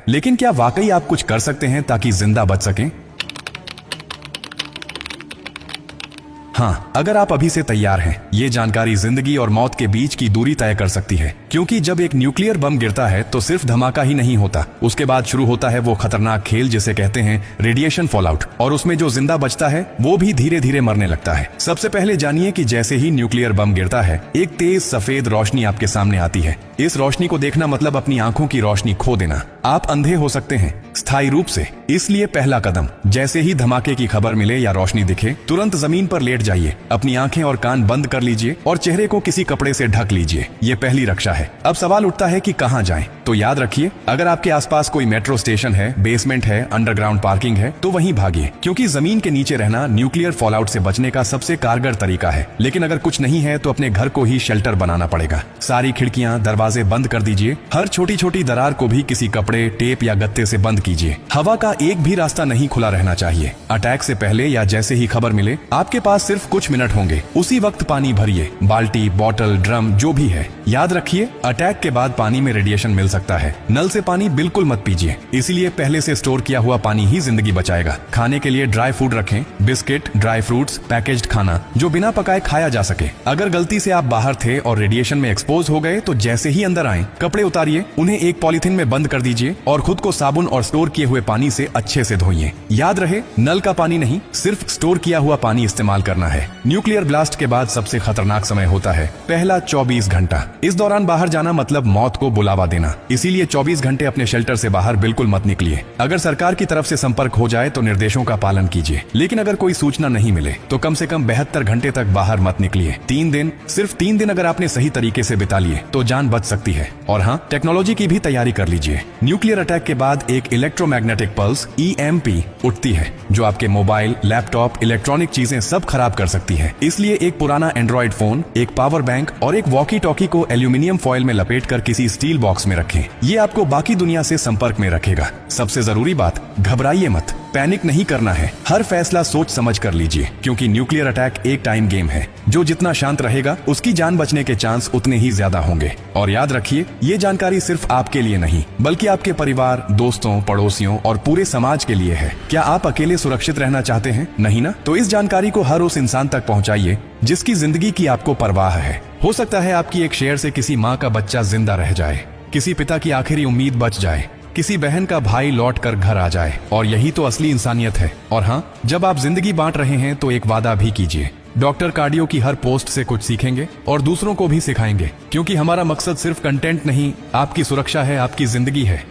लेकिन क्या वाकई आप कुछ कर सकते हैं ताकि जिंदा बच सकें? हाँ, अगर आप अभी से तैयार हैं, ये जानकारी जिंदगी और मौत के बीच की दूरी तय कर सकती है। क्योंकि जब एक न्यूक्लियर बम गिरता है तो सिर्फ धमाका ही नहीं होता, उसके बाद शुरू होता है वो खतरनाक खेल जिसे कहते हैं रेडिएशन फॉलआउट। और उसमें जो जिंदा बचता है वो भी धीरे धीरे मरने लगता है। सबसे पहले जानिए कि जैसे ही न्यूक्लियर बम गिरता है, एक तेज सफेद रोशनी आपके सामने आती है। इस रोशनी को देखना मतलब अपनी आंखों की रोशनी खो देना। आप अंधे हो सकते हैं स्थायी रूप से। इसलिए पहला कदम, जैसे ही धमाके की खबर मिले या रोशनी दिखे, तुरंत जमीन पर लेट जाइए, अपनी आंखें और कान बंद कर लीजिए और चेहरे को किसी कपड़े से ढक लीजिए। ये पहली रक्षा है। अब सवाल उठता है कि कहां जाएं? तो याद रखिए, अगर आपके आसपास कोई मेट्रो स्टेशन है, बेसमेंट है, अंडरग्राउंड पार्किंग है, तो वहीं भागिए, क्योंकि जमीन के नीचे रहना न्यूक्लियर फॉलआउट से बचने का सबसे कारगर तरीका है। लेकिन अगर कुछ नहीं है तो अपने घर को ही शेल्टर बनाना पड़ेगा। सारी खिड़कियां, दरवाजे बंद कर दीजिए। हर छोटी छोटी दरार को भी किसी कपड़े, टेप या गत्ते से बंद कीजिए। हवा का एक भी रास्ता नहीं खुला रहना चाहिए। अटैक से पहले या जैसे ही खबर मिले, आपके पास सिर्फ कुछ मिनट होंगे। उसी वक्त पानी भरिए, बाल्टी, बोतल, ड्रम जो भी है। याद रखिए, अटैक के बाद पानी में रेडिएशन मिल सकता है। नल से पानी बिल्कुल मत पीजिए, इसीलिए पहले से स्टोर किया हुआ पानी ही जिंदगी बचाएगा। खाने के लिए ड्राई फूड रखें, बिस्किट, ड्राई फ्रूट्स, पैकेज्ड खाना जो बिना पकाए खाया जा सके। अगर गलती से आप बाहर थे और रेडिएशन में एक्सपोज हो गए तो जैसे ही अंदर आए, कपड़े उतारिए, उन्हें एक पॉलीथिन में बंद कर दीजिए और खुद को साबुन और स्टोर किए हुए पानी से अच्छे से धोइए। याद रहे, नल का पानी नहीं, सिर्फ स्टोर किया हुआ पानी इस्तेमाल करना है। न्यूक्लियर ब्लास्ट के बाद सबसे खतरनाक समय होता है पहला 24 घंटा। इस दौरान बाहर जाना मतलब मौत को बुलावा देना। इसीलिए 24 घंटे अपने शेल्टर से बाहर बिल्कुल मत निकलिए। अगर सरकार की तरफ से संपर्क हो जाए तो निर्देशों का पालन कीजिए, लेकिन अगर कोई सूचना नहीं मिले तो कम से कम 72 घंटे तक बाहर मत निकलिए। 3 दिन, सिर्फ 3 दिन अगर आपने सही तरीके से बिता लिए तो जान बच सकती है। और हाँ, टेक्नोलॉजी की भी तैयारी कर लीजिए। न्यूक्लियर अटैक के बाद एक इलेक्ट्रोमैग्नेटिक पल्स EMP उठती है, जो आपके मोबाइल, लैपटॉप, इलेक्ट्रॉनिक चीजें सब खराब कर सकती है। इसलिए एक पुराना एंड्रॉइड फोन, एक पावर बैंक और एक वॉकी टॉकी को एल्यूमिनियम फॉइल में लपेटकर किसी स्टील बॉक्स में रखें। ये आपको बाकी दुनिया से संपर्क में रखेगा। सबसे जरूरी बात, घबराइए मत, पैनिक नहीं करना है। हर फैसला सोच समझ कर लीजिए, क्योंकि न्यूक्लियर अटैक एक टाइम गेम है। जो जितना शांत रहेगा, उसकी जान बचने के चांस उतने ही ज्यादा होंगे। और याद रखिए, ये जानकारी सिर्फ आपके लिए नहीं, बल्कि आपके परिवार, दोस्तों, पड़ोसियों और पूरे समाज के लिए है। क्या आप अकेले सुरक्षित रहना चाहते हैं? नहीं ना? तो इस जानकारी को हर उस इंसान तक पहुंचाइए जिसकी जिंदगी की आपको परवाह है। हो सकता है आपकी एक शेयर से किसी माँ का बच्चा जिंदा रह जाए, किसी पिता की आखिरी उम्मीद बच जाए, किसी बहन का भाई लौट कर घर आ जाए। और यही तो असली इंसानियत है। और हाँ, जब आप जिंदगी बांट रहे हैं तो एक वादा भी कीजिए। डॉक्टर कार्डियो की हर पोस्ट से कुछ सीखेंगे और दूसरों को भी सिखाएंगे, क्योंकि हमारा मकसद सिर्फ कंटेंट नहीं, आपकी सुरक्षा है, आपकी जिंदगी है।